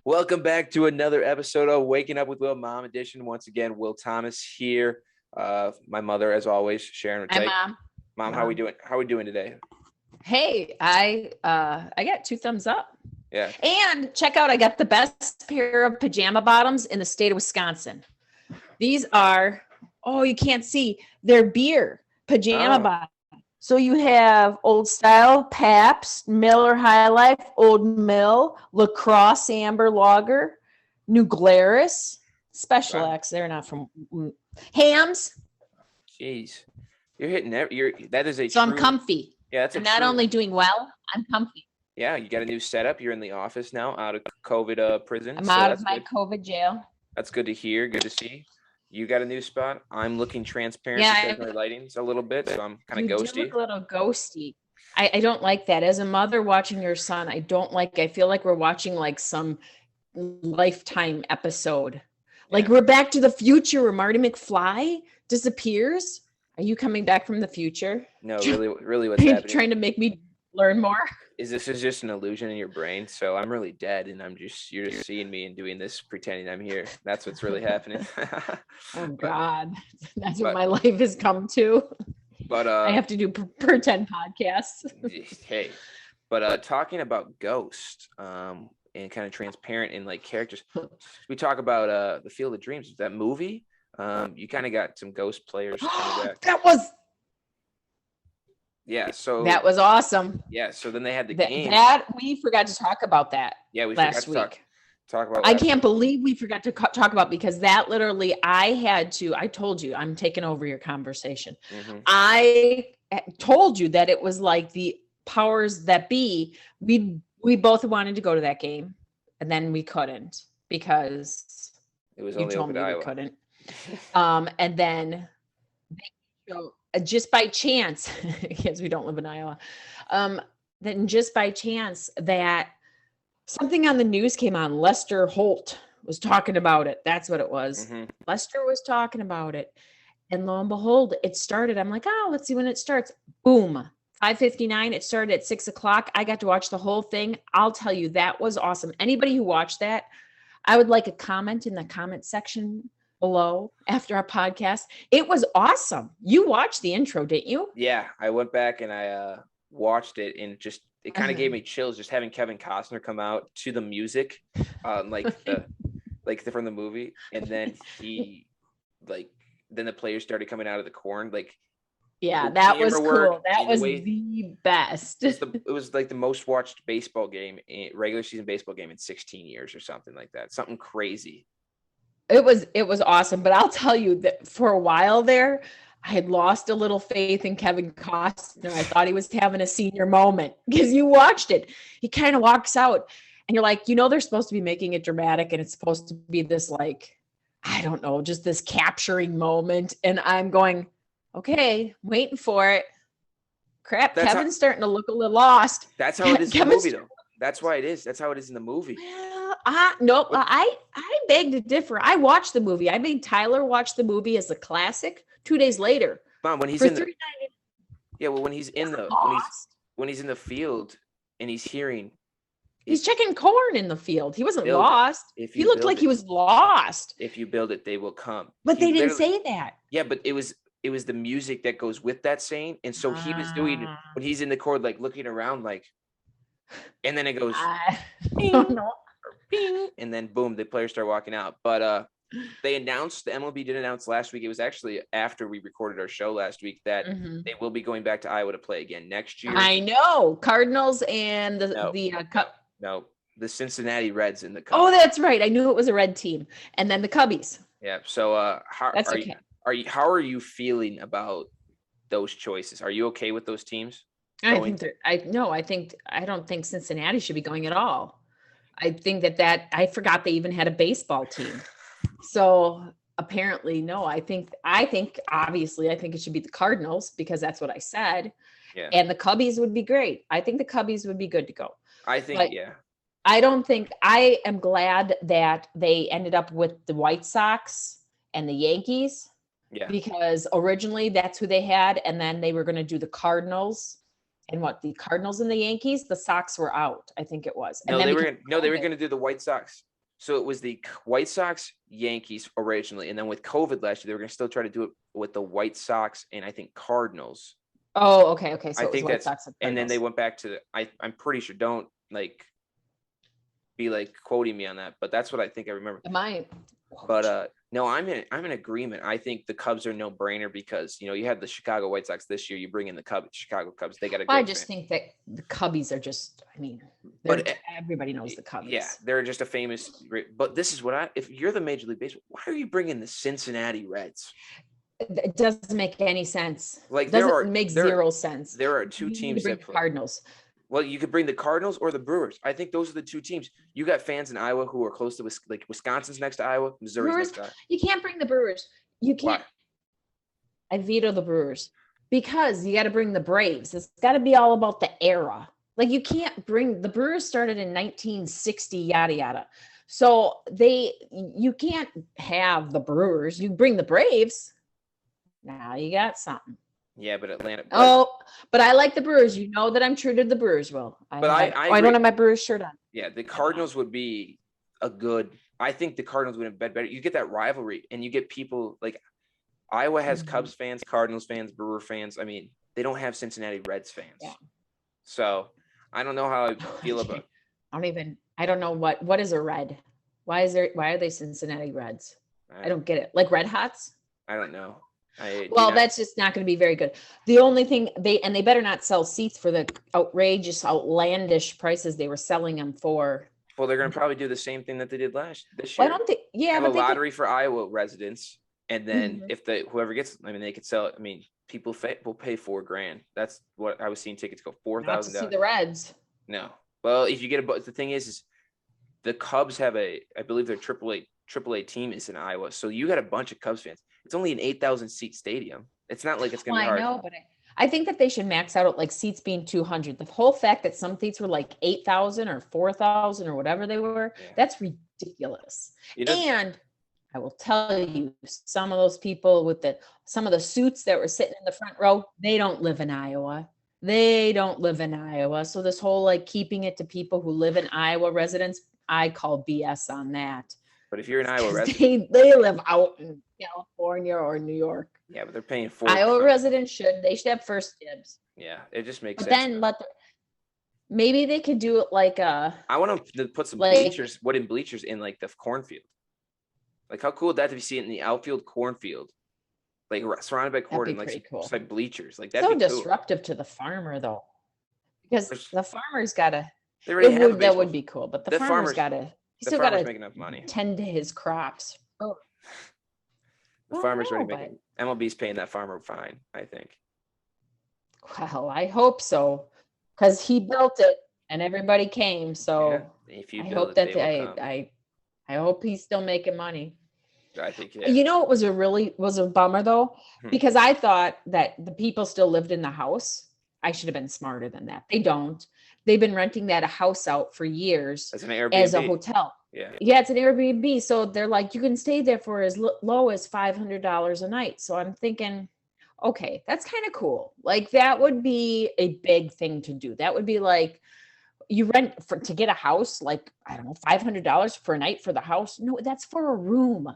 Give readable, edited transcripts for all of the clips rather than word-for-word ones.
Welcome back to another episode of Waking Up with Will, Mom Edition. Once again, Will Thomas here. My mother, as always, Sharon Hi, Ratay. Mom. Mom, how are we doing? How are we doing today? Hey, I got 2 thumbs up. Yeah. And check out, I got the best pair of pajama bottoms in the state of Wisconsin. These are, you can't see, they're beer pajama bottoms. So you have Old Style, Pabst, Miller High Life, Old Mill, LaCrosse Amber Lager, New Glarus, Special X. They're not from Hams. Jeez, you're hitting that is a. So I'm comfy. Yeah, that's. I'm not only doing well, I'm comfy. Yeah, you got a new setup. You're in the office now, out of COVID prison. I'm out of my COVID jail. That's good to hear. Good to see. You got a new spot. I'm looking transparent because my lighting's a little bit, so I'm kind of ghosty. You look a little ghosty. I don't like that. As a mother watching your son, I feel like we're watching like some Lifetime episode. Like we're Back to the Future where Marty McFly disappears. Are you coming back from the future? No, really what's happening? Trying to make me learn more? This is just an illusion in your brain. So I'm really dead and you're just seeing me and doing this, pretending I'm here. That's what's really happening. Oh God. That's what my life has come to. But I have to do pretend podcasts. Hey, but talking about Ghost, and kind of transparent in like characters, we talk about the Field of Dreams, that movie. You kind of got some Ghost players coming back. So that was awesome. Yeah, so then they had the game. That we forgot to talk about that. Yeah, we last forgot week. to talk about. I can't believe we forgot to talk about, because that literally I told you I'm taking over your conversation. Mm-hmm. I told you that it was like the powers that be. We both wanted to go to that game, and then we couldn't because it was only open to Iowa. We couldn't. And then just by chance, because we don't live in Iowa, then just by chance that something on the news came on. Lester Holt was talking about it. That's what it was. Mm-hmm. Lester was talking about it. And lo and behold, it started. I'm like, let's see when it starts. Boom. 5:59. It started at 6:00. I got to watch the whole thing. I'll tell you, that was awesome. Anybody who watched that, I would like a comment in the comment section below after our podcast. It was awesome. You watched the intro, didn't you? Yeah, I went back and I watched it, and just it kind of gave me chills just having Kevin Costner come out to the music, from the movie, and then then the players started coming out of the corn, like. Yeah, that was cool. That was the best. It was like the most watched baseball game, regular season baseball game in 16 years or something like that. Something crazy. It was awesome. But I'll tell you that for a while there, I had lost a little faith in Kevin Costner. I thought he was having a senior moment, because you watched it. He kind of walks out and you're like, they're supposed to be making it dramatic, and it's supposed to be this, like, I don't know, just this capturing moment. And I'm going, okay, waiting for it. Crap, Kevin's starting to look a little lost. That's how it is in the movie, though. That's why it is. That's how it is in the movie. Well, I beg to differ. I watched the movie. I made Tyler watch the movie as a classic 2 days later. Mom, when he's in the when he's in the field and he's hearing. He's checking corn in the field. He wasn't lost. He looked like he was lost. If you build it, they will come. But they didn't say that. Yeah, but it was the music that goes with that saying. And so he was doing, when he's in the chord, like looking around, like, and then it goes, bing, bing, and then boom, the players start walking out. But they announced, the MLB did announce last week, it was actually after we recorded our show last week, that they will be going back to Iowa to play again next year. I know. Cardinals and the Cup. No, the Cincinnati Reds in the Cup. Oh, that's right. I knew it was a red team. And then the Cubbies. Yeah. So how are you feeling about those choices? Are you okay with those teams? I don't think Cincinnati should be going at all. I think that I forgot they even had a baseball team. So apparently, no, I think obviously it should be the Cardinals, because that's what I said. Yeah. And the Cubbies would be great. I think the Cubbies would be good to go. I think, I am glad that they ended up with the White Sox and the Yankees. Yeah. Because originally that's who they had. And then they were going to do the Cardinals. And the Cardinals and the Yankees, the Sox were out, I think it was. No, they were going to do the White Sox So it was the White Sox, Yankees originally, and then with COVID last year, they were going to still try to do it with the White Sox and I think Cardinals. Oh, okay. So I it was think White Sox and then they went back to I'm pretty sure. Don't like be like quoting me on that, but that's what I think I remember. Am I? But no, I'm in agreement. I think the Cubs are no brainer because you had the Chicago White Sox this year. You bring in the Chicago Cubs. They got a great. I just think that the Cubbies are just. I mean, everybody knows the Cubbies. Yeah, they're just a famous. But this is what if you're the Major League Baseball, why are you bringing the Cincinnati Reds? It doesn't make any sense. Like doesn't make zero sense. There are two teams that play. Cardinals. Well, you could bring the Cardinals or the Brewers. I think those are the two teams. You got fans in Iowa who are close to like Wisconsin's next to Iowa, Missouri's next to Iowa. You can't bring the Brewers. You can't. Why? I veto the Brewers because you got to bring the Braves. It's got to be all about the era. Like you can't bring the Brewers started in 1960, yada yada. So you can't have the Brewers. You bring the Braves. Now you got something. Yeah, but Atlanta. But I like the Brewers. You know that I'm true to the Brewers, Will. I don't have my Brewers shirt on. Yeah, the Cardinals would be a good. I think the Cardinals would have been better. You get that rivalry, and you get people like Iowa has Cubs fans, Cardinals fans, Brewer fans. I mean, they don't have Cincinnati Reds fans. Yeah. So I don't know how I feel about. I don't know what is a Red. Why are they Cincinnati Reds? I don't get it. Like Red Hots? I don't know. That's just not going to be very good. The only thing they better not sell seats for the outrageous, outlandish prices they were selling them for. Well, they're going to probably do the same thing that they did this year. I don't think. Yeah, have a lottery for Iowa residents, and then if whoever gets, they could sell it. I mean, people will pay $4,000. That's what I was seeing tickets go $4,000. See the Reds. No, well, if you get the thing is the Cubs have I believe their AAA team is in Iowa, so you got a bunch of Cubs fans. It's only an 8,000 seat stadium. It's not like it's going to be hard. I know, but I think that they should max out at like seats being 200. The whole fact that some seats were like 8,000 or 4,000 or whatever they were, that's ridiculous. And I will tell you, some of those people with some of the suits that were sitting in the front row, they don't live in Iowa. So this whole like keeping it to people who live in Iowa residents, I call BS on that. But if you're an Iowa resident, they live out in California or New York. Yeah, but they're paying for Iowa residents they should have first dibs. Yeah, it just makes sense. Then maybe they could do it like I want to put some wooden bleachers in like the cornfield. Like how cool would that to see it in the outfield cornfield, like surrounded by corn and like cool. Just like bleachers. Like that's so disruptive to the farmer though, because the farmer's got to. That would be cool, but the farmer's got to. He's still got to make enough money. Tend to his crops. Oh. The farmer's ready to make it. MLB's paying that farmer fine, I think. Well, I hope so, because he built it and everybody came. So if you I hope that I hope he's still making money. I think You know, it was a bummer though, because I thought that the people still lived in the house. I should have been smarter than that. They don't. They've been renting that house out for years as an Airbnb, as a hotel. Yeah, it's an Airbnb. So they're like, you can stay there for as low as $500 a night. So I'm thinking, okay, that's kind of cool. Like that would be a big thing to do. That would be like you rent to get a house, like, I don't know, $500 for a night for the house. No, that's for a room.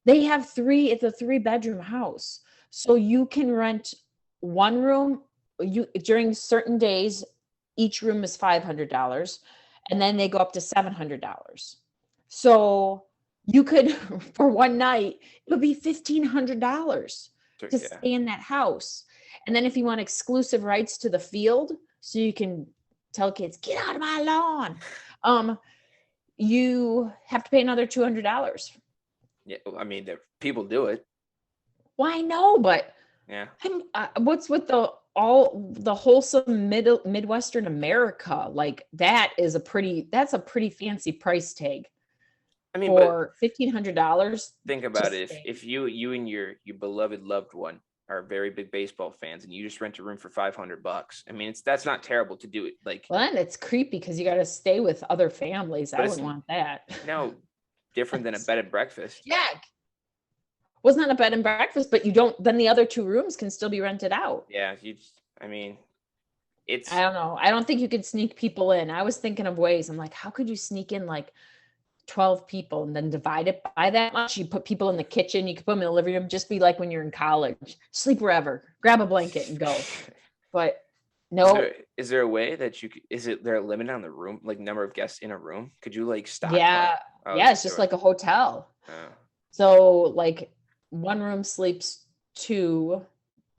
They have it's a 3-bedroom house. So you can rent one room during certain days. Each room is $500, and then they go up to $700. So you could, for one night, it would be $1,500 to stay in that house. And then if you want exclusive rights to the field, so you can tell kids, get out of my lawn, you have to pay another $200. Yeah, I mean, people do it. Well, I know, but what's with the wholesome Midwestern America? Like that's a pretty fancy price tag. I mean, for $1,500. Think about it. If you and your beloved loved one are very big baseball fans and you just rent a room for $500, I mean, that's not terrible to do it. Like, well, and it's creepy because you got to stay with other families. I wouldn't want that. No, different than a bed and breakfast. Yeah. Was not a bed and breakfast, but then the other 2 rooms can still be rented out. Yeah. I don't know. I don't think you could sneak people in. I was thinking of ways. I'm like, how could you sneak in like 12 people and then divide it by that much. You put people in the kitchen, you can put them in the living room, just be like when you're in college, sleep wherever, grab a blanket and go. But no. Is there a way that is there a limit on the room, like number of guests in a room? Could you like stop? Yeah. Yeah. It's just like a hotel. So like one room sleeps 2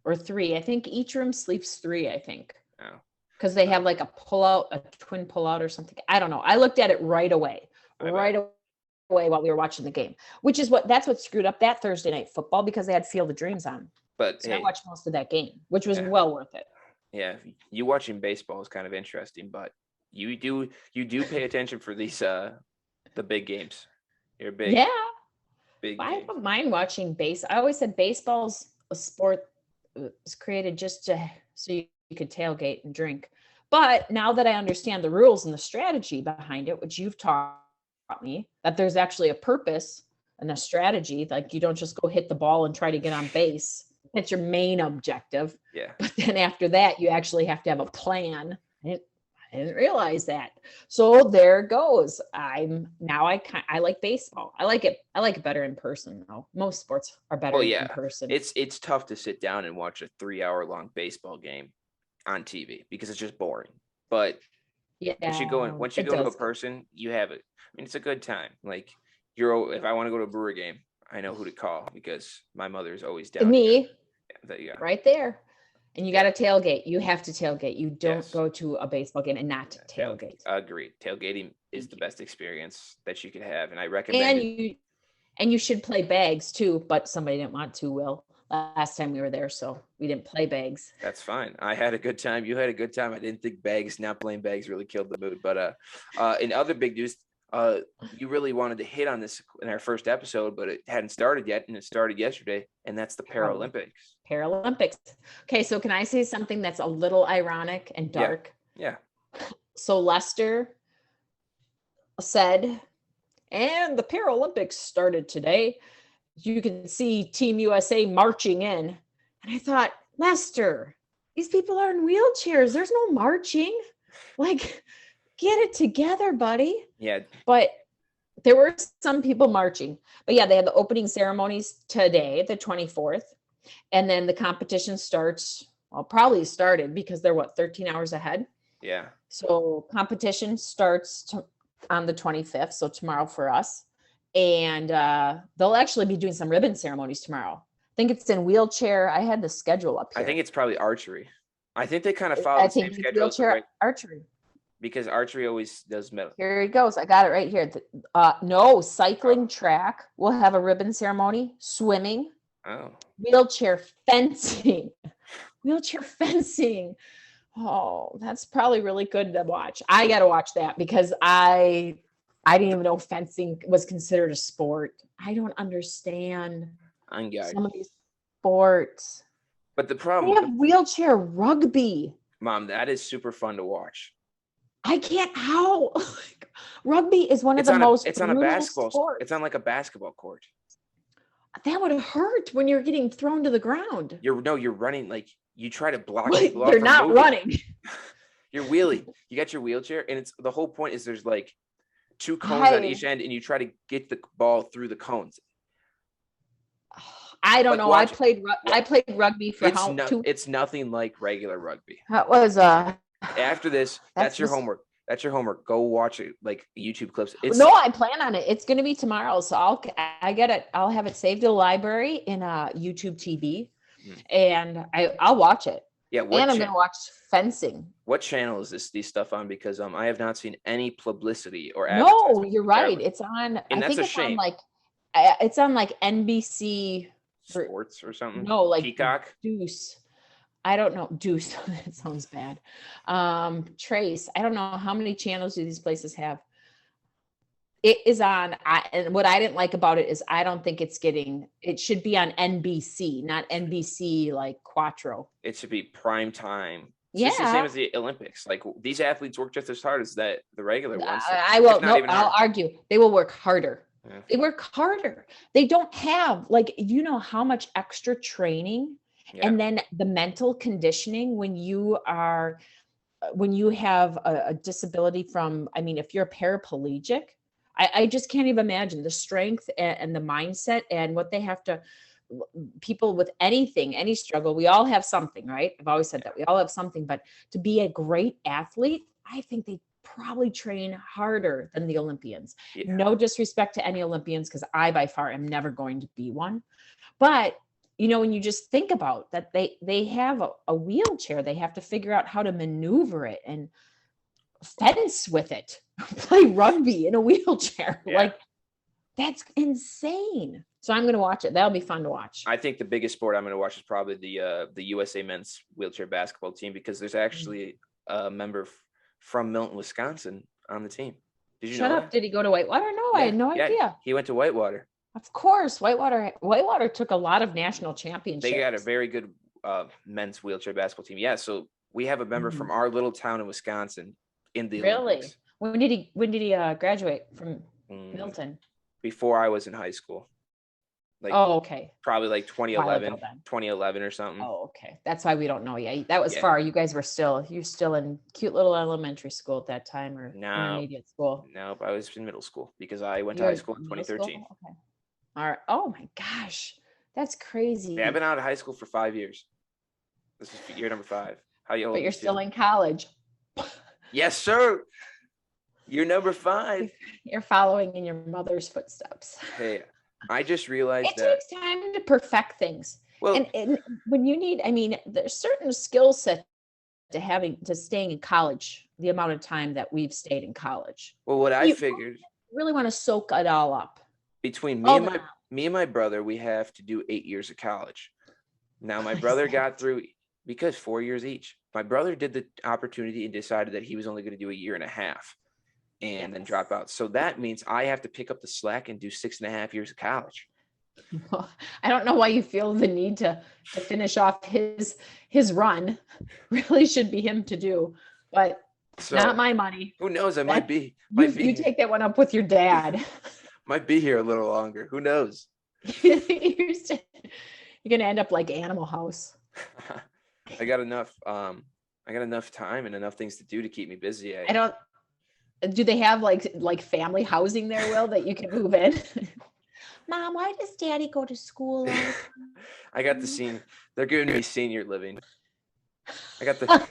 or 3. I think each room sleeps 3, I think. Oh. Because they have like a twin pull-out or something. I don't know. I looked at it right away while we were watching the game, that's what screwed up that Thursday night football, because they had Field of Dreams on. But so I watched most of that game, which was well worth it. Yeah, you watching baseball is kind of interesting, but you do pay attention for these the big games. You're big. Yeah. Big. I don't mind watching base. I always said baseball's a sport was created just so you could tailgate and drink. But now that I understand the rules and the strategy behind it, which you've taught me, that there's actually a purpose and a strategy, like you don't just go hit the ball and try to get on base. That's your main objective. Yeah. But then after that, you actually have to have a plan. I didn't realize that. So there it goes. I like baseball. I like it better in person though. Most sports are better in person. It's tough to sit down and watch a 3-hour-long baseball game on TV because it's just boring. But once you go to a person, you have it. I mean, it's a good time. Like if I want to go to a Brewer game, I know who to call because my mother's always down. Me, right there. And you got to tailgate. You have to tailgate. You don't go to a baseball game and not tailgate. Agreed. Tailgating is the best experience that you could have, and I recommend. And you should play bags too, but somebody didn't want to. Will last time we were there, so we didn't play bags. That's fine. I had a good time. You had a good time. I didn't think not playing bags really killed the mood. But in other big news, you really wanted to hit on this in our first episode, but it hadn't started yet, and it started yesterday, and that's the Paralympics. Paralympics. Okay, so can I say something that's a little ironic and dark? Yeah. So Lester said, and the Paralympics started today. You can see Team USA marching in. And I thought, Lester, these people are in wheelchairs. There's no marching. Like, get it together, buddy. Yeah. But there were some people marching. But yeah, they had the opening ceremonies today, the 24th. And then the competition starts, probably started because they're 13 hours ahead. Yeah. So competition starts on the 25th. So tomorrow for us. And they'll actually be doing some ribbon ceremonies tomorrow. I think it's in wheelchair. I had the schedule up here. I think it's probably archery. I think they kind of follow the same schedule. Wheelchair archery. Because archery always does medal. Here it goes. I got it right here. No, cycling track. We'll have a ribbon ceremony. Swimming. Oh. Wheelchair fencing. Wheelchair fencing. Oh, that's probably really good to watch. I got to watch that because I didn't even know fencing was considered a sport. I don't understand some of these sports. But the problem, they have wheelchair rugby. Mom, that is super fun to watch. I can't. How? Rugby is one of the most. It's on a basketball. Sports. It's on like a basketball court. That would hurt when you're getting thrown to the ground. You're running, like you try to block. You're not running. You're wheeling. You got your wheelchair, and the whole point is there's like 2 cones on each end, and you try to get the ball through the cones. I don't know. I played rugby for It's nothing like regular rugby. That was After this, that's your homework. That's your homework. Go watch it, like YouTube clips. No, I plan on it. It's going to be tomorrow, so I'll have it saved to the library in YouTube TV, and I'll watch it. Yeah, and I'm going to watch fencing. What channel is these stuff on? Because I have not seen any publicity or No, you're right. It's on. And that's a shame. It's on like NBC Sports or something. No, like Peacock. Deuce. I don't know. Deuce. That sounds bad. Trace. I don't know how many channels do these places have. It is on. And what I didn't like about it is I don't think it should be on NBC, not NBC like Quattro. It should be prime time. Yeah. It's the same as the Olympics. Like these athletes work just as hard as the regular ones. I'll argue. They will work harder. Yeah. They work harder. They don't have how much extra training. Yeah. And then the mental conditioning when you have a disability if you're a paraplegic, I just can't even imagine the strength and the mindset and what they have to, people with anything, any struggle, we all have something, right? I've always said that we all have something, but to be a great athlete, I think they probably train harder than the Olympians. Yeah. No disrespect to any Olympians, because I by far am never going to be one. But when you just think about that, they have a wheelchair, they have to figure out how to maneuver it and fence with it, play rugby in a wheelchair. Yeah. Like, that's insane. So I'm going to watch it. That'll be fun to watch. I think the biggest sport I'm going to watch is probably the USA men's wheelchair basketball team, because there's actually a member from Milton, Wisconsin on the team. Did you Shut know up. that? Did he go to Whitewater? No, I had no idea. He went to Whitewater. Of course. Whitewater took a lot of national championships. They got a very good men's wheelchair basketball team. Yeah. So we have a member from our little town in Wisconsin in the Olympics. When did he graduate from Milton? Before I was in high school. Like, okay. Probably like 2011 or something. Oh, okay. That's why we don't know yet. That was far. You guys were still in cute little elementary school at that time, or intermediate school? Nope, I was in middle school, because I went to high school in 2013. Okay. All right. Oh my gosh. That's crazy. Yeah, I've been out of high school for 5 years. This is year number 5. How you old? But you're still in college. Yes, sir. You're number 5. You're following in your mother's footsteps. Hey, I just realized it takes time to perfect things. Well, and when you need, there's certain skill set to staying in college, the amount of time that we've stayed in college. Well, what I figured, really want to soak it all up. Between me and my brother, we have to do 8 years of college. Now, my brother got through, because 4 years each. My brother did the opportunity and decided that he was only going to do a year and a half and then drop out. So that means I have to pick up the slack and do 6.5 years of college. Well, I don't know why you feel the need to finish off his run. Really should be him to do, but not my money. Who knows? Might be. You take that one up with your dad. Might be here a little longer. Who knows? You're going to end up like Animal House. I got enough time and enough things to do to keep me busy. Do they have like family housing there, Will, that you can move in? Mom, why does Daddy go to school? I got the scene. They're giving me senior living. I got the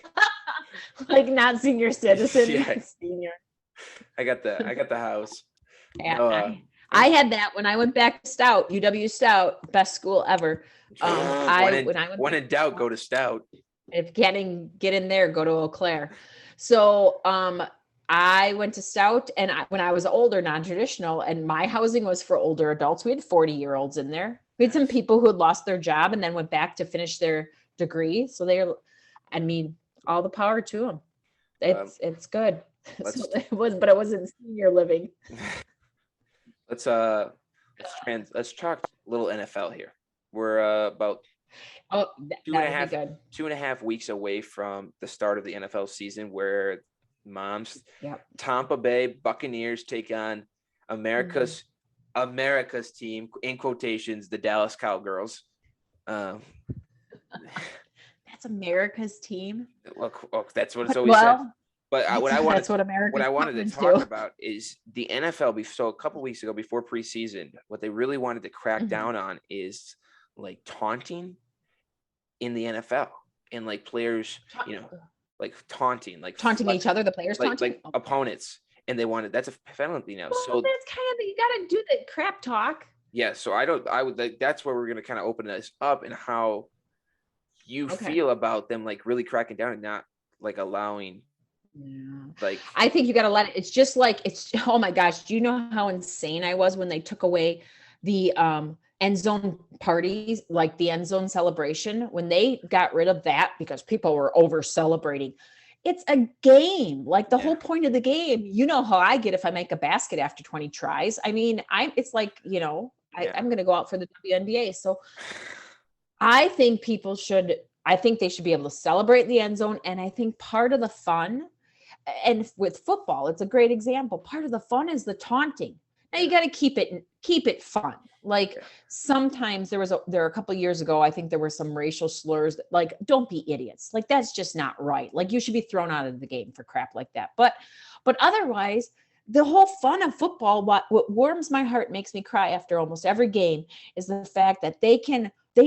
like not senior citizen, senior. I got the house. Yeah, I had that when I went back to Stout, UW Stout, best school ever. When in doubt, go to Stout. If you can't get in there, go to Eau Claire. So I went to Stout, and when I was older, non-traditional, and my housing was for older adults. We had 40-year-olds in there. We had some people who had lost their job and then went back to finish their degree. So all the power to them. It's good. It wasn't senior living. Let's talk a little NFL here. We're about 2.5 weeks away from the start of the NFL season, where Tampa Bay Buccaneers take on America's team, in quotations, the Dallas Cowgirls. That's America's team. Well, that's what it's always said. But what I wanted to talk about is the NFL. So a couple weeks ago, before preseason, what they really wanted to crack down on is like taunting in the NFL, and like players, like taunting each other, the players taunting opponents, and that's a penalty now. Well, so that's kind of, you got to do the crap talk. Yeah, so that's where we're going to kind of open this up, and how you feel about them like really cracking down and not like allowing. Yeah. I think you got to let it. It's just oh my gosh, do you know how insane I was when they took away the end zone parties, like the end zone celebration, when they got rid of that because people were over celebrating? It's a game. Like the whole point of the game, you know how I get if I make a basket after 20 tries. It's like, I'm going to go out for the WNBA. So I think they should be able to celebrate the end zone. And I think part of the fun, and with football, it's a great example. Part of the fun is the taunting. Now you got to keep it fun. Like sometimes there are a couple of years ago, I think there were some racial slurs, like, don't be idiots. Like, that's just not right. Like, you should be thrown out of the game for crap like that. But otherwise, the whole fun of football, what warms my heart, makes me cry after almost every game, is the fact that they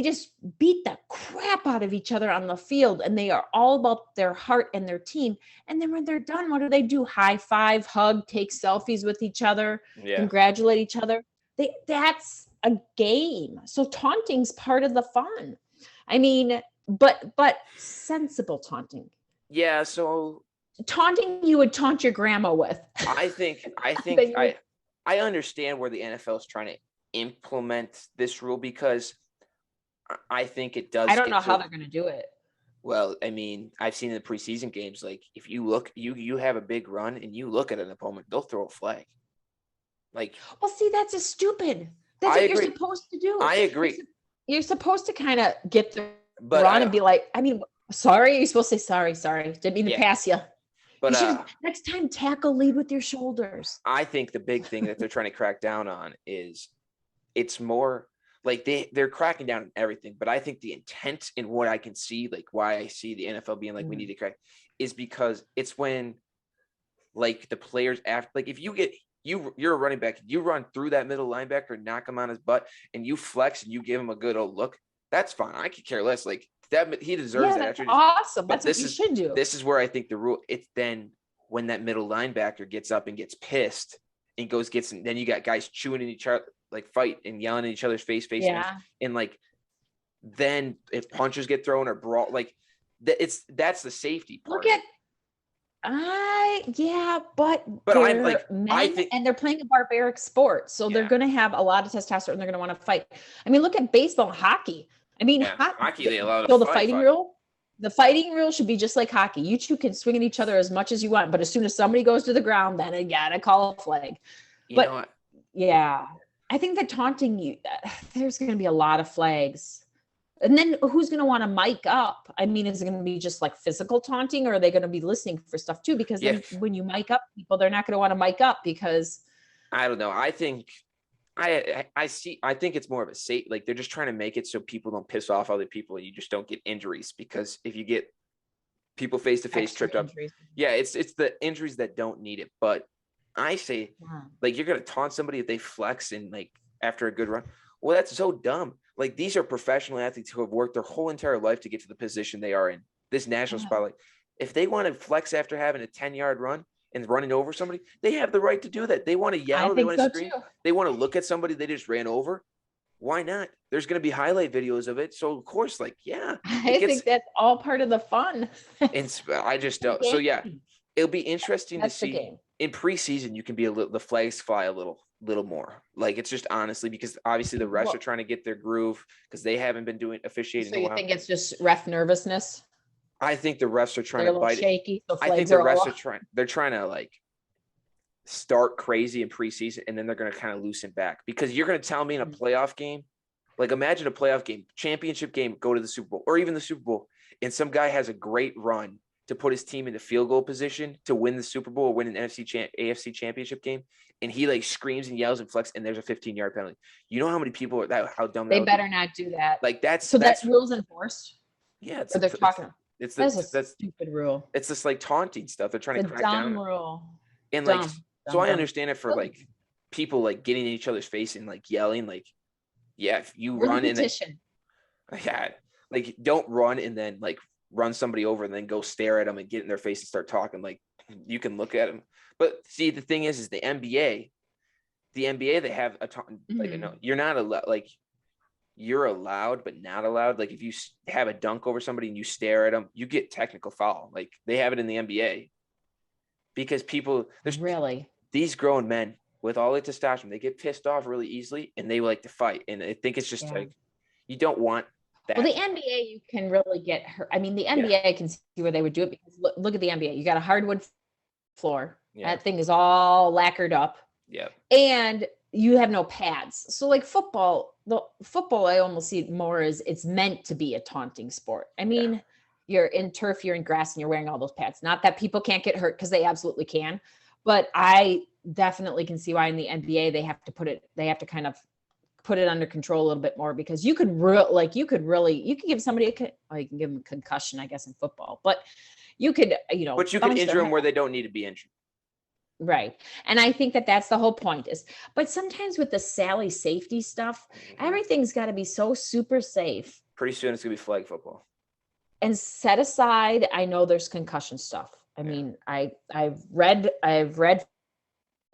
just beat the crap out of each other on the field, and they are all about their heart and their team. And then when they're done, what do? High five, hug, take selfies with each other, congratulate each other. That's a game. So taunting's part of the fun. I mean, but sensible taunting. Yeah, so taunting you would taunt your grandma with. I think I understand where the NFL is trying to implement this rule, because I think it does. I don't know how they're going to do it. Well, I mean, I've seen in the preseason games, like if you look, you have a big run and you look at an opponent, they'll throw a flag. Like, well, see, that's just stupid. That's what you're supposed to do. I agree. You're supposed to kind of get the run and be like, I mean, sorry. You're supposed to say sorry. Didn't mean to pass you. But next time, tackle, lead with your shoulders. I think the big thing that they're trying to crack down on is it's more like they're cracking down on everything. But I think the intent in what I can see, like why I see the NFL being like, we need to crack, is because it's when like the players after, like if you're a running back, you run through that middle linebacker, knock him on his butt, and you flex and you give him a good old look, that's fine. I could care less. Like that, he deserves that. That's awesome. That's what you should do. This is where I think the rule. It's then when that middle linebacker gets up and gets pissed and then you got guys chewing in each other, like fight and yelling at each other's face, and like then if punches get thrown or brawl, like that's the safety part. Look at. But I'm like, I think, and they're playing a barbaric sport, so they're going to have a lot of testosterone. They're going to want to fight. I mean, look at baseball and hockey. I mean, hockey they allow the fighting rule. The fighting rule should be just like hockey. You two can swing at each other as much as you want, but as soon as somebody goes to the ground, then you gotta call a flag. I think that taunting you, there's going to be a lot of flags. And then who's going to want to mic up? I mean, is it going to be just like physical taunting, or are they going to be listening for stuff too? Because then when you mic up people, they're not going to want to mic up because. I don't know. I think I think it's more of a safe, like they're just trying to make it so people don't piss off other people and you just don't get injuries, because if you get people face to face tripped up, it's the injuries that don't need it. But I say like you're going to taunt somebody if they flex and like after a good run. Well, that's so dumb. Like these are professional athletes who have worked their whole entire life to get to the position they are in, this national spotlight. If they want to flex after having a 10-yard run and running over somebody, they have the right to do that. They want to yell, they want to scream, they want to look at somebody they just ran over. Why not? There's going to be highlight videos of it. So of course, like, I think that's all part of the fun. And I just don't. So it'll be interesting to see in preseason. You can be the flags fly a little more. Like it's just honestly because obviously the refs are trying to get their groove because they haven't been doing officiating. So you think it's just ref nervousness? I think the refs are trying to bite shaky. So I think the refs are trying to like start crazy in preseason, and then they're going to kind of loosen back, because you're going to tell me in a playoff game, like imagine a playoff game, championship game, go to the Super Bowl or even the Super Bowl, and some guy has a great run to put his team into field goal position to win the Super Bowl or win an AFC championship game, and he like screams and yells and flex, and there's a 15-yard penalty. You know how many people are that? How dumb they better not do that. Like that's rules enforced. Yeah, they're talking. That's a stupid rule. It's this like taunting stuff. They're trying to crack down. Dumb rule. And like, so I understand it for like people like getting in each other's face and like yelling, like, if you run in, like don't run and then like run somebody over and then go stare at them and get in their face and start talking. Like you can look at them, but see the thing is the NBA, they have a like you're not allowed, like you're allowed but not allowed. Like if you have a dunk over somebody and you stare at them, you get technical foul. Like they have it in the NBA because these grown men with all the testosterone, they get pissed off really easily and they like to fight. And I think it's just like, you don't want that. Well, the NBA, you can really get hurt. I mean, the NBA, I can see where they would do it, because look at the NBA. You got a hardwood floor. That thing is all lacquered up. Yeah. And you have no pads. So like football, I almost see it more as it's meant to be a taunting sport. I mean, you're in turf, you're in grass, and you're wearing all those pads. Not that people can't get hurt, because they absolutely can. But I definitely can see why in the NBA they have to kind of put it under control a little bit more, because you could give somebody you can give them a concussion, I guess, in football, but you could, but you can injure them where they don't need to be injured. Right. And I think that that's the whole point is, but sometimes with the Sally safety stuff, everything's got to be so super safe. Pretty soon it's going to be flag football. And set aside, I know there's concussion stuff. I mean, I've read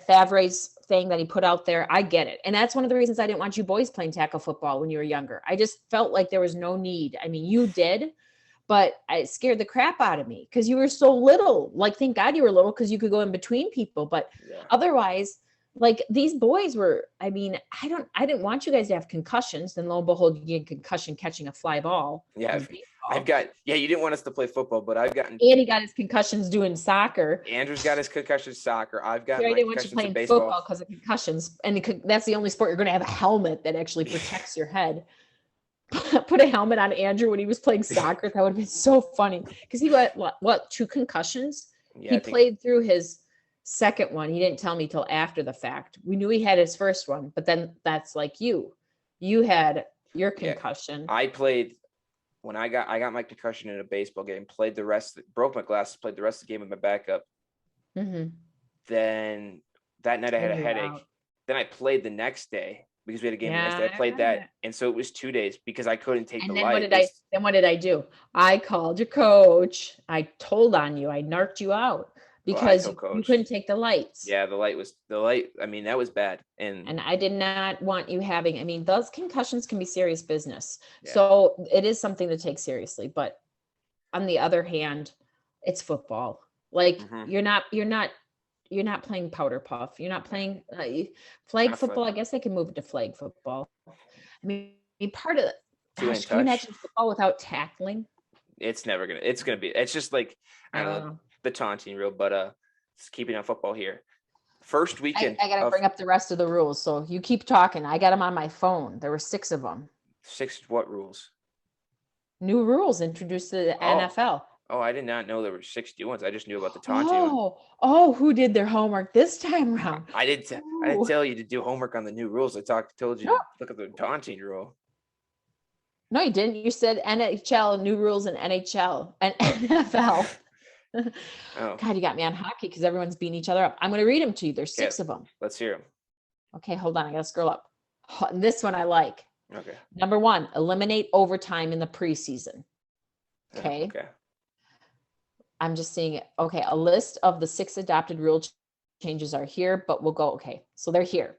Favre's thing that he put out there. I get it. And that's one of the reasons I didn't want you boys playing tackle football when you were younger. I just felt like there was no need. I mean, you did, but it scared the crap out of me because you were so little. Like, thank God you were little because you could go in between people. But otherwise, like these boys were, I mean, I didn't want you guys to have concussions. Then lo and behold, you get concussion catching a fly ball. Yeah. I've got, you didn't want us to play football, but I've gotten. And he got his concussions doing soccer. Andrew's got his concussions soccer. I've got my concussions playing football because of concussions. And that's the only sport you're going to have a helmet that actually protects your head. Put a helmet on Andrew when he was playing soccer. That would have been so funny because he got what 2 concussions. Yeah, he played through his second one. He didn't tell me till after the fact. We knew he had his first one, but then that's like you had your concussion. I played when I got my concussion in a baseball game. Played the rest. Broke my glasses. Played the rest of the game with my backup. Mm-hmm. Then that night I had a headache. Then I played the next day. Because we had a game the next day. I played that. And so it was 2 days because I couldn't take the light. What did I do? I called your coach. I told on you. I narked you out because you couldn't take the lights. Yeah, the light. I mean, that was bad. And I did not want you having, I mean, those concussions can be serious business. Yeah. So it is something to take seriously. But on the other hand, it's football. Like you're not playing powder puff. You're not playing flag football. I guess they can move it to flag football. I mean, part of it. Can you imagine football without tackling? It's just like, I don't know, the taunting rule, but keeping on football here. First weekend. I got to bring up the rest of the rules. So you keep talking. I got them on my phone. There were 6 of them. 6 what rules? New rules introduced to the NFL. Oh, I did not know there were 6 new ones. I just knew about the taunting. Oh, who did their homework this time around? I didn't tell you to do homework on the new rules. I told you to look at the taunting rule. No, you didn't. You said NHL, new rules in NHL and NFL. God, you got me on hockey because everyone's beating each other up. I'm going to read them to you. There's 6 of them. Let's hear them. Okay, hold on. I got to scroll up. This one I like. Okay. Number 1, eliminate overtime in the preseason. Okay. Okay. I'm just seeing it. Okay. A list of the 6 adopted rule changes are here, but we'll go. Okay. So they're here.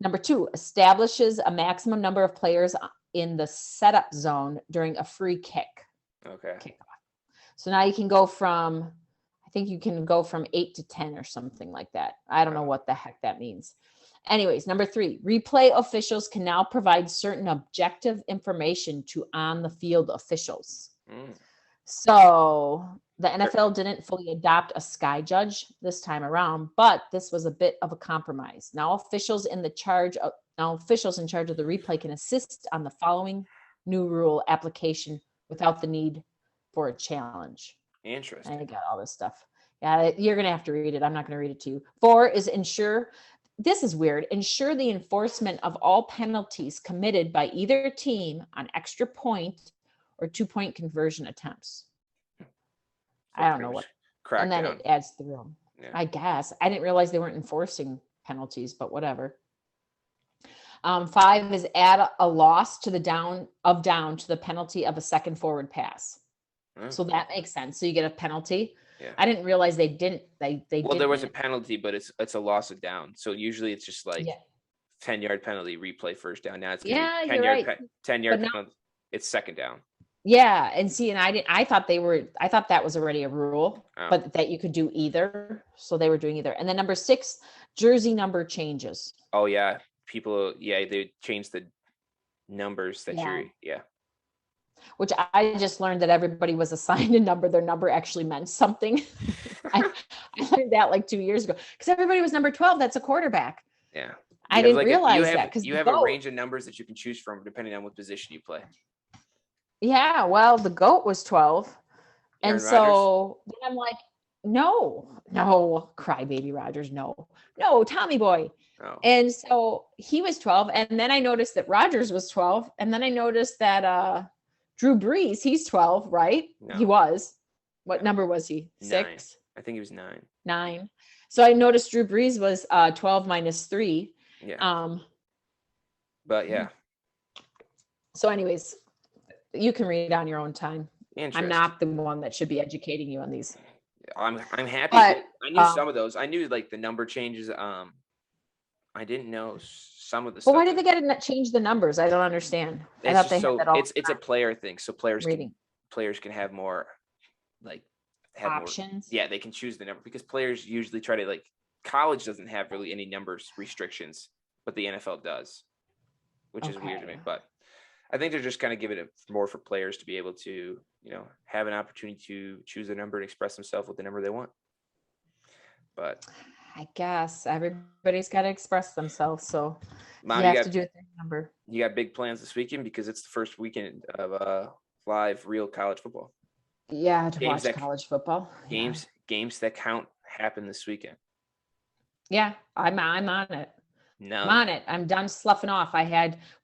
Number 2, establishes a maximum number of players in the setup zone during a free kick. Okay. Kickoff. So now you can go from, I think you can go from 8 to 10 or something like that. I don't know what the heck that means. Anyways, number 3, replay officials can now provide certain objective information to on the field officials. So the NFL didn't fully adopt a sky judge this time around, but this was a bit of a compromise. Now officials in charge of the replay can assist on the following new rule application without the need for a challenge. Interesting. I got all this stuff. Yeah, you're going to have to read it. I'm not going to read it to you. 4 is ensure. This is weird. Ensure the enforcement of all penalties committed by either team on extra point or 2-point conversion attempts. I don't know what. And then it adds the room. Yeah. I guess. I didn't realize they weren't enforcing penalties, but whatever. 5 is add a loss to the down to the penalty of a second forward pass. So that makes sense. So you get a penalty. Yeah. I didn't realize they didn't. Well, there was a penalty, but it's a loss of down. So usually it's just like 10-yard penalty, replay first down. Now it's 10-yard penalty. It's second down. Yeah, and see, and I thought that was already a rule, but that you could do either. So they were doing either. And then number 6, jersey number changes. Oh yeah, they changed the numbers that Which I just learned that everybody was assigned a number. Their number actually meant something. I learned that like 2 years ago because everybody was number 12. That's a quarterback. Yeah. I didn't realize that because you have a range of numbers that you can choose from depending on what position you play. Yeah, well, the GOAT was 12. And so then I'm like, no, crybaby Rodgers, no, Tommy boy. Oh. And so he was 12. And then I noticed that Rodgers was 12. And then I noticed that Drew Brees, he's 12, right? No. He was. What number was he? 6? 9. I think he was 9. 9. So I noticed Drew Brees was 12 minus 3. Yeah. But yeah. So anyways, you can read on your own time. I'm not the one that should be educating you on these. I'm happy. But, I knew some of those. I knew like the number changes. I didn't know some of the stuff. But why did they get to change the numbers? I don't understand. I thought they had that all. It's a player thing. So players can have more options. Yeah, they can choose the number because players usually try to college doesn't have really any numbers restrictions, but the NFL does, which is weird to me. But I think they're just kind of giving it more for players to be able to, have an opportunity to choose a number and express themselves with the number they want. But I guess everybody's got to express themselves, so Mom, you have to do a number. You got big plans this weekend because it's the first weekend of live real college football. Yeah, to watch college football. Games that count happen this weekend. Yeah, I'm on it. No. I'm on it. I'm done sloughing off.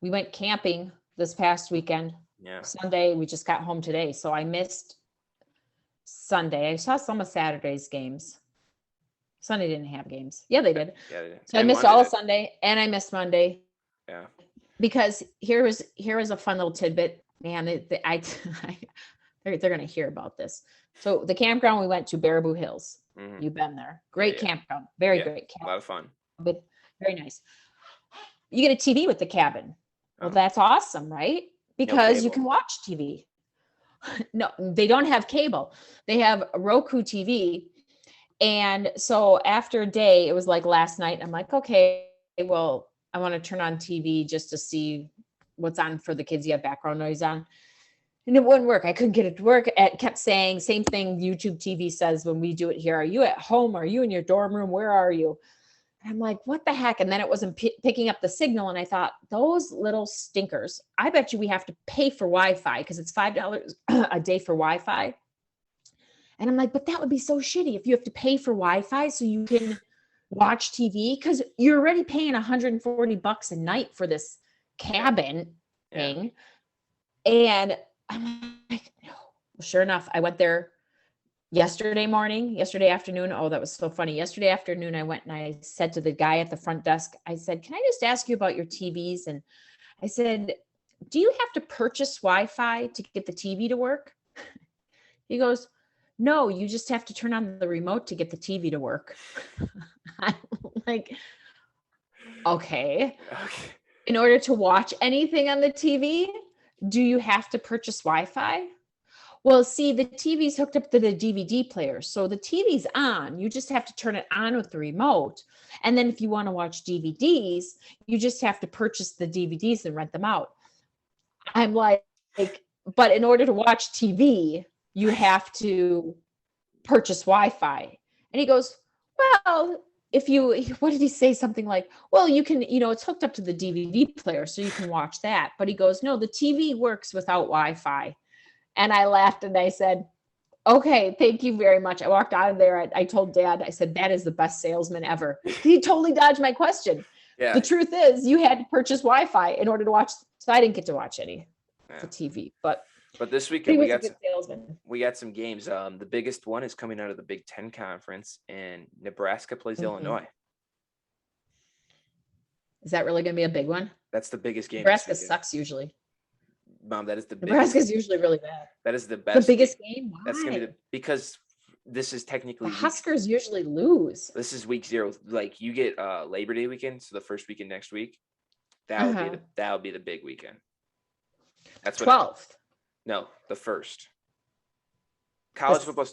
We went camping this past weekend. Yeah. Sunday, we just got home today, so I missed Sunday. I saw some of Saturday's games. Sunday didn't have games. Yeah, they did. Yeah, they did. So I missed all of Sunday and I missed Monday. Yeah. Because here was a fun little tidbit. Man, they're going to hear about this. So the campground we went to, Baraboo Hills. Mm-hmm. You've been there. Great campground. Very great campground. A lot of fun. Very nice. You get a TV with the cabin. Well, that's awesome, right? Because you can watch TV. No, they don't have cable. They have a Roku TV. And so after a day, it was like last night, I'm like, okay, well, I want to turn on TV just to see what's on for the kids. You have background noise on. And it wouldn't work. I couldn't get it to work. It kept saying, same thing YouTube TV says when we do it here. Are you at home? Are you in your dorm room? Where are you? And I'm like, what the heck? And then it wasn't picking up the signal. And I thought, those little stinkers, I bet you we have to pay for Wi-Fi because it's $5 a day for Wi-Fi. And I'm like, but that would be so shitty if you have to pay for Wi-Fi so you can watch TV because you're already paying $140 a night for this cabin thing. And I'm like, no. Well, sure enough, I went there yesterday afternoon. Oh, that was so funny. Yesterday afternoon, I went and I said to the guy at the front desk, I said, can I just ask you about your TVs? And I said, do you have to purchase Wi-Fi to get the TV to work? He goes, no, you just have to turn on the remote to get the TV to work. I'm like, okay. In order to watch anything on the TV, do you have to purchase Wi-Fi? Well, see, the TV's hooked up to the DVD player. So the TV's on. You just have to turn it on with the remote. And then if you want to watch DVDs, you just have to purchase the DVDs and rent them out. I'm like, but in order to watch TV, you have to purchase Wi-Fi. And he goes, well, what did he say? Something like, well, you can, it's hooked up to the DVD player, so you can watch that. But he goes, no, the TV works without Wi-Fi. And I laughed and I said, okay, thank you very much. I walked out of there. I told Dad, I said, that is the best salesman ever. He totally dodged my question. Yeah. The truth is you had to purchase Wi-Fi in order to watch. So I didn't get to watch any the TV, but this weekend we got some games. The biggest one is coming out of the Big Ten Conference, and Nebraska plays Illinois. Is that really going to be a big one? That's the biggest game. Nebraska sucks usually. Mom, that is the biggest. Nebraska's usually really bad. That is the best. The biggest game? Why? That's going to be because this is technically the Huskers usually lose. This is week 0. Like you get Labor Day weekend, so the first weekend next week. That would be the big weekend. That's 12th. No, the first. College football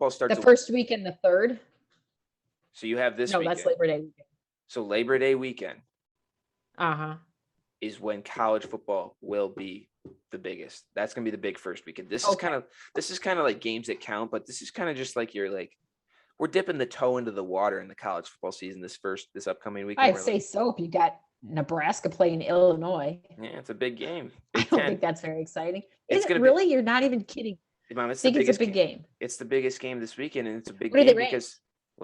starts the first week and the third. So you have this weekend. No, that's Labor Day weekend. So Labor Day weekend. Is when college football will be the biggest. That's gonna be the big first weekend. This is kind of like games that count, but this is kind of just like we're dipping the toe into the water in the college football season this upcoming weekend. I'd say so. If you got Nebraska playing Illinois. Yeah, it's a big game. I don't think that's very exciting. Is it really? You're not even kidding. Mom, it's a big game. It's the biggest game this weekend, and it's a big game because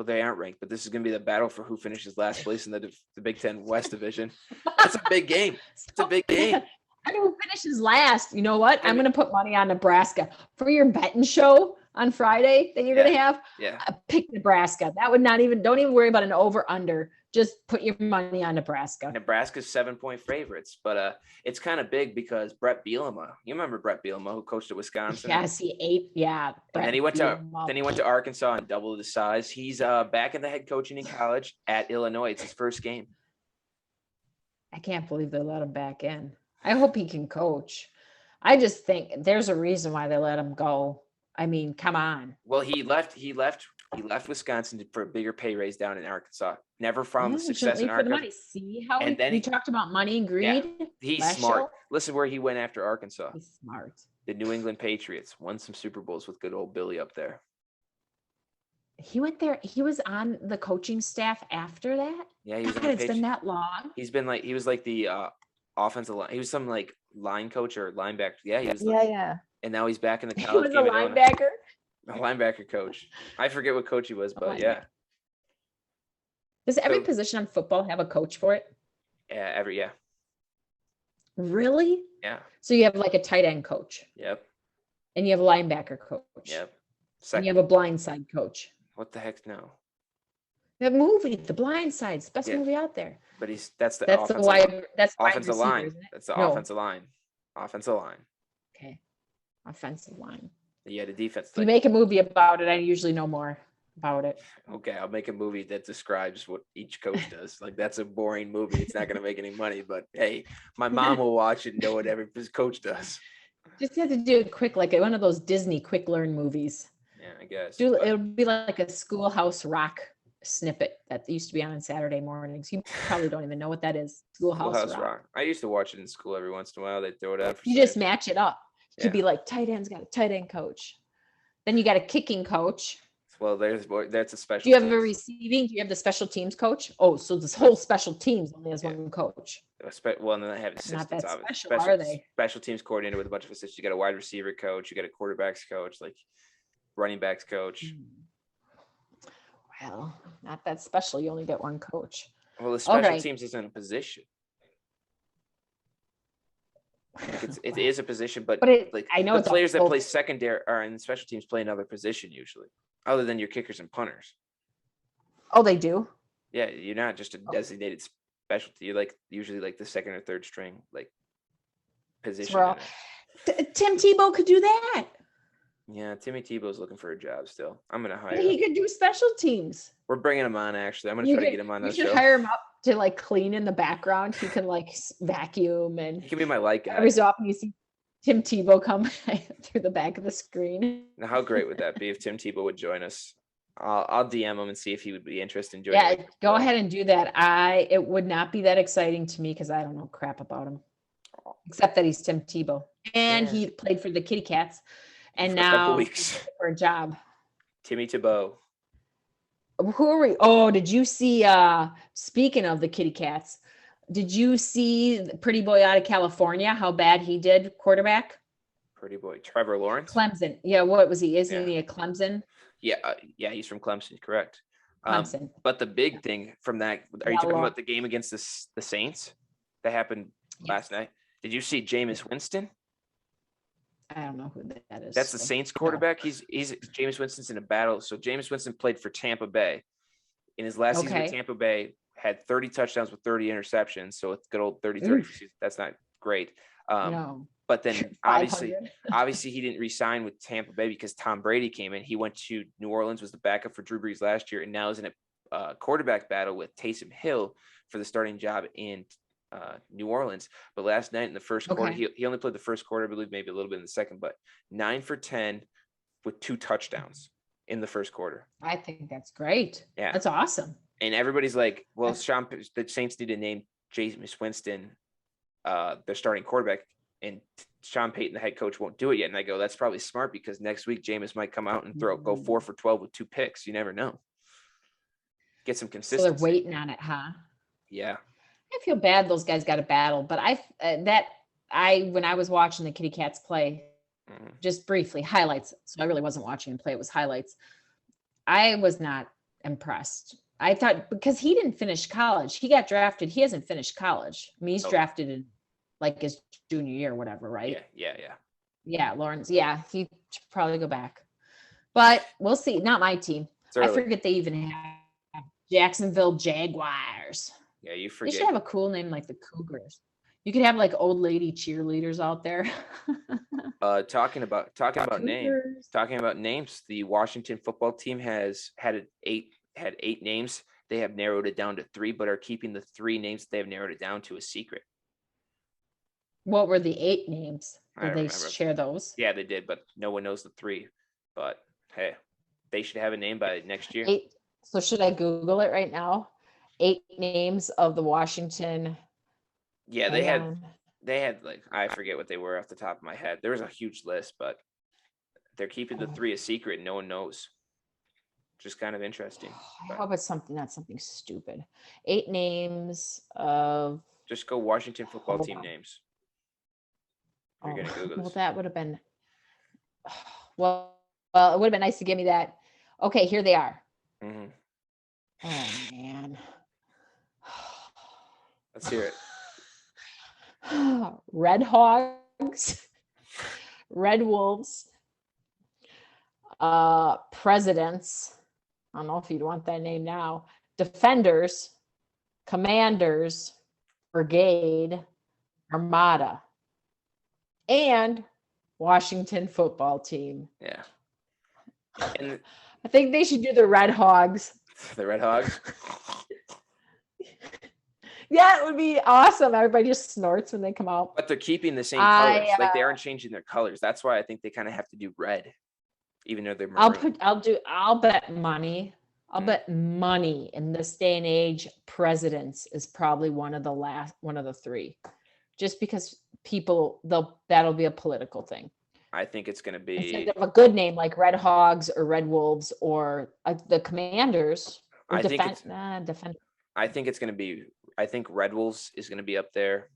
they aren't ranked, but this is going to be the battle for who finishes last place in the Big Ten West Division. It's a big game. It's a big game. I know who finishes last. You know what? I'm going to put money on Nebraska for your betting show. on Friday that you're going to have, Yeah. pick Nebraska. That would don't even worry about an over under. Just put your money on Nebraska. Nebraska's 7-point favorites, but it's kind of big because Brett Bielema. You remember Brett Bielema, who coached at Wisconsin? Yes, he ate. Yeah, and then he went to Arkansas and doubled his size. He's back in the head coaching in college at Illinois. It's his first game. I can't believe they let him back in. I hope he can coach. I just think there's a reason why they let him go. I mean, come on. Well, he left Wisconsin for a bigger pay raise down in Arkansas. Never found the success in Arkansas. Money. See how we talked about money and greed? Yeah, he's smart. Show? Listen where he went after Arkansas. He's smart. The New England Patriots won some Super Bowls with good old Billy up there. He went there. He was on the coaching staff after that. Yeah, he was. It's been that long. He was like the offensive line. He was some like line coach or linebacker. Yeah, he was. Yeah. And now he's back in the college. He was a linebacker. A linebacker coach. I forget what coach he was, but yeah. Does every position on football have a coach for it? Yeah. Really? Yeah. So you have like a tight end coach. Yep. And you have a linebacker coach. Yep. And you have a blindside coach. What the heck? No. The movie, The Blind Side, it's the best movie out there. But that's the offensive line. That's offensive line. That's the offensive line. Offensive line. Okay. Offensive line. Yeah, the defense. If you make a movie about it, I usually know more about it. Okay, I'll make a movie that describes what each coach does. Like, that's a boring movie. It's not going to make any money, but hey, my mom will watch it and know what every coach does. Just have to do it quick, like one of those Disney quick learn movies. Yeah, I guess. It'll be like a Schoolhouse Rock snippet that used to be on Saturday mornings. You probably don't even know what that is. Schoolhouse Rock. I used to watch it in school every once in a while. They throw it out. You just match it up. To be like, tight end's got a tight end coach. Then you got a kicking coach. Well, that's a special. Do you have a receiving? Do you have the special teams coach? Oh, so this whole special teams only has one coach. Well, and then they have assistants. Not that special, are they? Special teams coordinator with a bunch of assistants. You got a wide receiver coach. You got a quarterbacks coach, like running backs coach. Well, not that special. You only get one coach. Well, the special teams isn't a position. Like it is a position, but I know the players that play secondary are in the special teams play another position usually, other than your kickers and punters. Oh, they do? Yeah, you're not just a designated specialty. You're like usually like the second or third string like position. Tim Tebow could do that. Yeah, Timmy Tebow's looking for a job still. I'm gonna hire him. He could do special teams. We're bringing him on. Actually, I'm gonna try to get him on that show. You should hire him up to like clean in the background. He can like vacuum and. He can be my light guy. Every so often you see Tim Tebow come through the back of the screen. Now, how great would that be if Tim Tebow would join us? I'll DM him and see if he would be interested in joining. Yeah, go ahead and do that. It would not be that exciting to me because I don't know crap about him, except that he's Tim Tebow and he played for the Kitty Cats. And now for a job. Timmy Tebow. Who are we? Oh, did you see, speaking of the Kitty Cats, did you see the pretty boy out of California, how bad he did quarterback? Pretty boy. Trevor Lawrence? Clemson. Yeah, what was he? Isn't he a Clemson? Yeah, he's from Clemson, correct. Clemson. But the big thing from that, are you talking about the game against the Saints that happened last night? Did you see Jameis Winston? I don't know who that is. That's the Saints quarterback. He's Jameis Winston's in a battle. So Jameis Winston played for Tampa Bay. In his last season with Tampa Bay, had 30 touchdowns with 30 interceptions. So it's good old 30-30 season. That's not great. No. But then obviously he didn't re-sign with Tampa Bay because Tom Brady came in. He went to New Orleans, was the backup for Drew Brees last year, and now is in a quarterback battle with Taysom Hill for the starting job in New Orleans. But last night in the first quarter, he only played the first quarter, I believe, maybe a little bit in the second, but 9 for 10 with 2 touchdowns in the first quarter. I think that's great. Yeah, that's awesome. And everybody's like, well, the Saints need to name Jameis Winston their starting quarterback, and Sean Payton, the head coach, won't do it yet. And I go, that's probably smart because next week Jameis might come out and go 4 for 12 with 2 picks. You never know. Get some consistency. So they're waiting on it, huh? Yeah. I feel bad those guys got a battle, but when I was watching the Kitty Cats play, just briefly, highlights, so I really wasn't watching him play, it was highlights. I was not impressed. I thought because he didn't finish college, he got drafted. He hasn't finished college. I mean, he's drafted in like his junior year or whatever, right? Yeah. Yeah, Lawrence. Yeah, he should probably go back. But we'll see. Not my team. It's I early. forget they even have Jacksonville Jaguars. Yeah, you They forget. should have a cool name like the Cougars. You could have like old lady cheerleaders out there. Talking about names, the Washington football team has had 8 names. They have narrowed it down to 3, but are keeping the 3 names they have narrowed it down to a secret. What were the 8 names? I Did they remember. share those? Yeah, they did, but no one knows the 3. But hey, they should have a name by next year. 8. So should I Google it right now? 8 names of the Washington. Yeah, they had like, I forget what they were off the top of my head. There was a huge list, but they're keeping the 3 a secret. No one knows. Just kind of interesting. I hope it's not something stupid. 8 names of. Just go Washington football team names. You're gonna Google this. Well, that would have been. Well, it would have been nice to give me that. Okay, here they are. Mm-hmm. Oh man. Let's hear it. Red Hogs, Red Wolves, Presidents. I don't know if you'd want that name now. Defenders, Commanders, Brigade, Armada, and Washington football team. Yeah. And I think they should do the Red Hogs. The Red Hogs? Yeah, it would be awesome. Everybody just snorts when they come out. But they're keeping the same colors. Like, they aren't changing their colors. That's why I think they kind of have to do red, even though they're maroon. I'll bet money. I'll bet money in this day and age, Presidents is probably one of the 3. Just because that'll be a political thing. I think it's going to be instead of a good name like Red Hogs or Red Wolves or the Commanders. Or I think it's going to be. I think Red Wolves is going to be up there.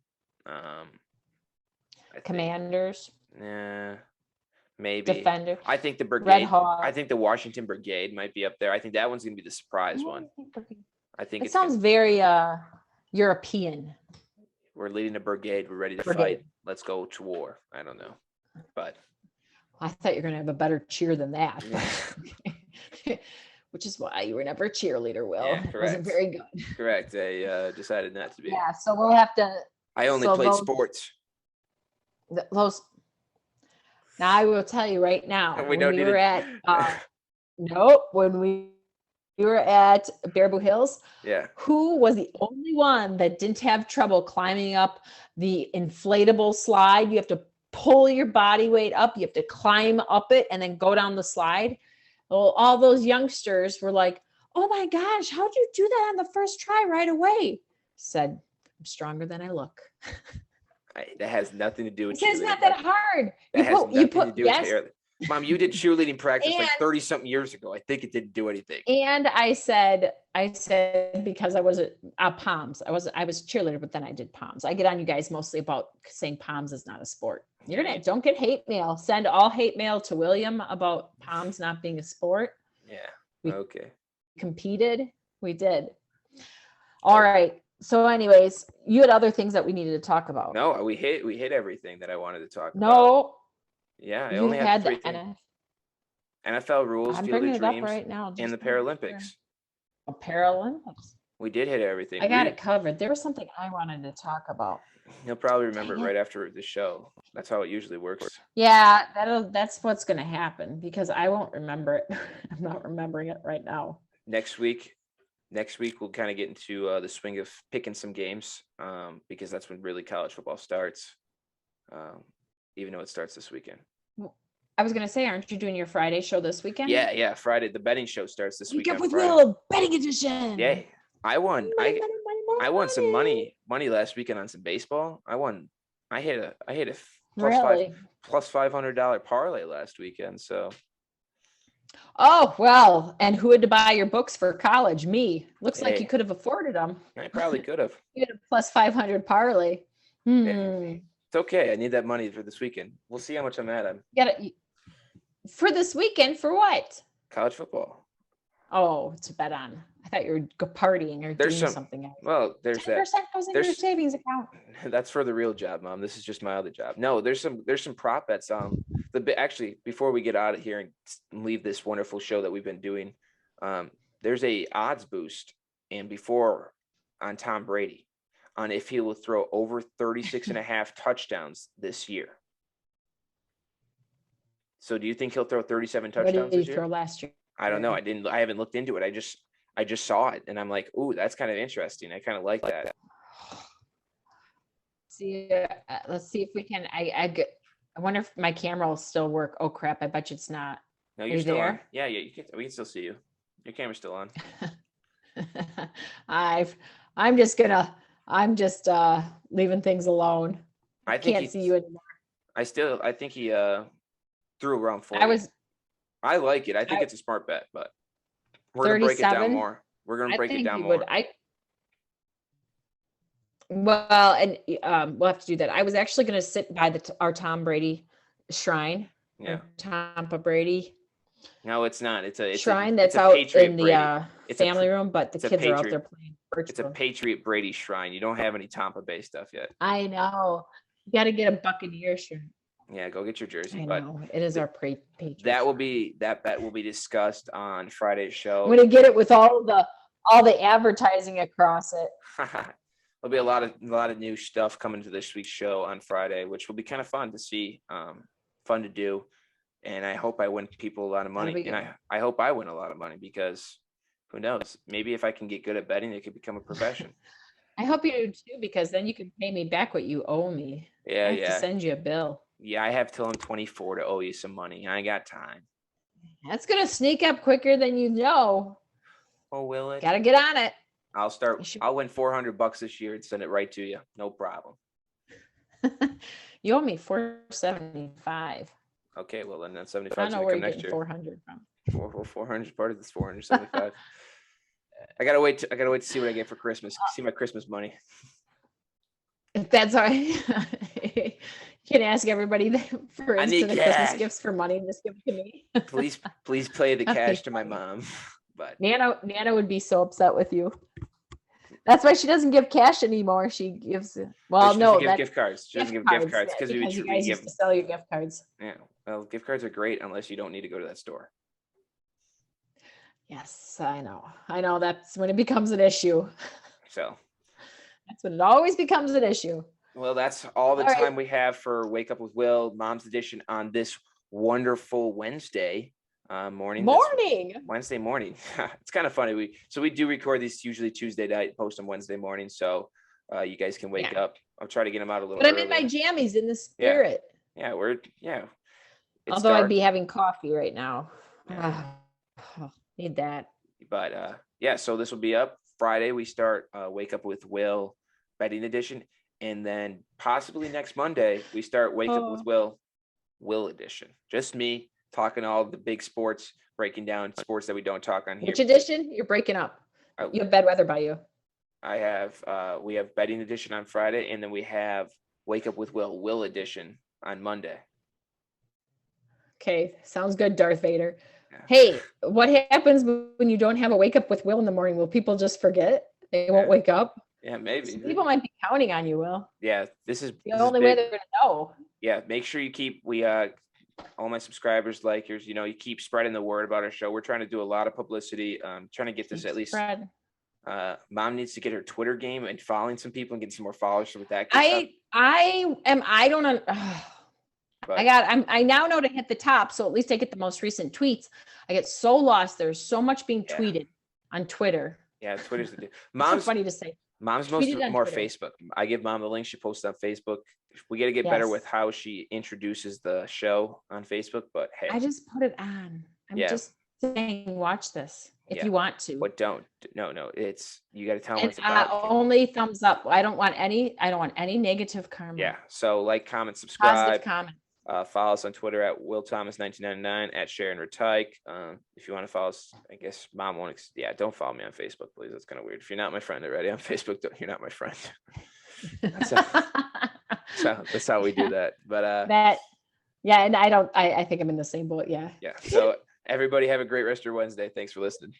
Commanders. Yeah, maybe. Defender. I think the Brigade. Red Hawk. I think the Washington Brigade might be up there. I think that one's going to be the surprise one. I think it sounds very European. We're leading a brigade. We're ready to fight. Let's go to war. I don't know, but I thought you were going to have a better cheer than that. Which is why you were never a cheerleader, Will. Yeah, correct. It wasn't very good. Correct. I decided not to be. Yeah, so we'll have to. I only played sports. Now I will tell you right now. When we were at Baraboo Hills. Yeah. Who was the only one that didn't have trouble climbing up the inflatable slide? You have to pull your body weight up. You have to climb up it and then go down the slide. Well, all those youngsters were like, "Oh my gosh, how'd you do that on the first try right away?" Said, "I'm stronger than I look." That has nothing to do with cheerleading. It's not that hard. Mom, you did cheerleading practice like 30 something years ago. I think it didn't do anything. And I said because I was at POMS. I was cheerleader, but then I did POMS. I get on you guys mostly about saying POMS is not a sport. Don't get hate mail. Send all hate mail to William about POMS not being a sport. Yeah. Okay. Competed. We did. All right. So anyways, you had other things that we needed to talk about. No, we hit everything that I wanted to talk about. No. Yeah, I only had 3 things. NFL rules, Field of Dreams, right now, and the Paralympics. Paralympics. We did hit everything. I got it covered. There was something I wanted to talk about. You'll probably remember it right after the show. That's how it usually works. Yeah, that's what's going to happen because I won't remember it. I'm not remembering it right now. Next week we'll kind of get into the swing of picking some games because that's when really college football starts. Even though it starts this weekend. I was going to say, aren't you doing your Friday show this weekend? Yeah. Friday. The betting show starts this weekend. Get with Will, betting edition. Yeah. I won. I won some money last weekend on some baseball. I hit a plus $500 parlay last weekend. So. Oh, well, and who had to buy your books for college? Me. Looks like you could have afforded them. I probably could have. You had a plus 500 parlay. Yeah. It's okay. I need that money for this weekend. We'll see how much I'm at. For this weekend, for what? College football. Oh, it's a bet on. I thought you were partying or doing something else. Well, there's 10% goes in your savings account. That's for the real job, Mom. This is just my other job. No, there's some prop bets. actually, before we get out of here and leave this wonderful show that we've been doing, there's a odds boost and before on Tom Brady on if he will throw over 36 and a half touchdowns this year. So do you think he'll throw 37 touchdowns What did this he year? throw last year? I don't know. I haven't looked into it. I just saw it and I'm like, ooh, that's kind of interesting. I kind of like that. See, let's see if we can. I wonder if my camera will still work. Oh crap! I bet you it's not. No, you're still on. Yeah, you can. We can still see you. Your camera's still on. I'm just leaving things alone. I can't see you anymore. I think he threw around 40. I like it. I think it's a smart bet, but we're gonna break it down more. We're gonna break it down more. Well, and we'll have to do that. I was actually going to sit by our Tom Brady shrine. Yeah. Tampa Brady. No, it's not. It's a shrine that's out in the family room, but the kids are out there playing. It's a Patriot Brady shrine. You don't have any Tampa Bay stuff yet. I know. You got to get a Buccaneer shirt. Yeah, go get your jersey. I know. It is our Patriot. That bet will be discussed on Friday's show. I'm going to get it with all the advertising across it. There'll be a lot of new stuff coming to this week's show on Friday, which will be kind of fun to see, fun to do. And I hope I win people a lot of money. And I hope I win a lot of money because who knows? Maybe if I can get good at betting, it could become a profession. I hope you do too, because then you can pay me back what you owe me. Yeah, I have to send you a bill. Yeah, I have till I'm 24 to owe you some money. I got time. That's going to sneak up quicker than you know. Oh, will it? Got to get on it. I'll win $400 this year and send it right to you. No problem. You owe me $475. Okay, well then that's 75. I don't know where you're getting 400 from. 400 is part of this 475. I gotta wait to see what I get for Christmas. See my Christmas money. If that's all right. You can ask everybody for instant Christmas gifts for money and just give it to me. please play the cash to my mom. But Nana would be so upset with you. That's why she doesn't give cash anymore. She gives gift cards. She doesn't give gift cards because you guys used to sell your gift cards. Yeah, well, gift cards are great unless you don't need to go to that store. Yes, I know. That's when it becomes an issue. So that's when it always becomes an issue. Well, that's all the time we have for Wake Up with Will, Mom's Edition on this wonderful Wednesday. Wednesday morning. It's kind of funny. We do record these usually Tuesday night, post on Wednesday morning, so you guys can wake up. I'll try to get them out a little. But I'm in my jammies in the spirit. Yeah. Although I'd be having coffee right now. Need that. But so this will be up Friday. We start Wake Up with Will betting edition, and then possibly next Monday we start Wake Up with Will edition. Just me talking all the big sports, breaking down sports that we don't talk on here. Which edition? You're breaking up. You have bad weather by you. We have betting edition on Friday, and then we have Wake Up with Will edition on Monday. Okay, sounds good, Darth Vader. Yeah. Hey, what happens when you don't have a Wake Up with Will in the morning? Will people just forget? They won't wake up? Yeah, maybe. So people might be counting on you, Will. Yeah, this is the only way they're going to know. Yeah, make sure you keep all my subscribers, likers, you keep spreading the word about our show. We're trying to do a lot of publicity. Trying to get this at least. Mom needs to get her Twitter game and following some people and getting some more followers with that. I now know to hit the top, so at least I get the most recent tweets. I get so lost. There's so much being tweeted on Twitter. Yeah, Twitter's the Mom's so funny to say. Mom's more Facebook. I give Mom the link. She posts on Facebook. We got to get better with how she introduces the show on Facebook. But hey, I just put it on. I'm just saying, watch this if you want to. But don't. No. It's you got to tell them it's about. Only thumbs up. I don't want any negative karma. Yeah. So like, comment, subscribe. Positive comment. Follow us on Twitter at WillThomas1999 at Sharon Retyke. If you want to follow us, I guess Mom won't. Don't follow me on Facebook, please. That's kind of weird. If you're not my friend already on Facebook, you're not my friend. That's how we do that. But and I think I'm in the same boat. Yeah. So everybody have a great rest of your Wednesday. Thanks for listening.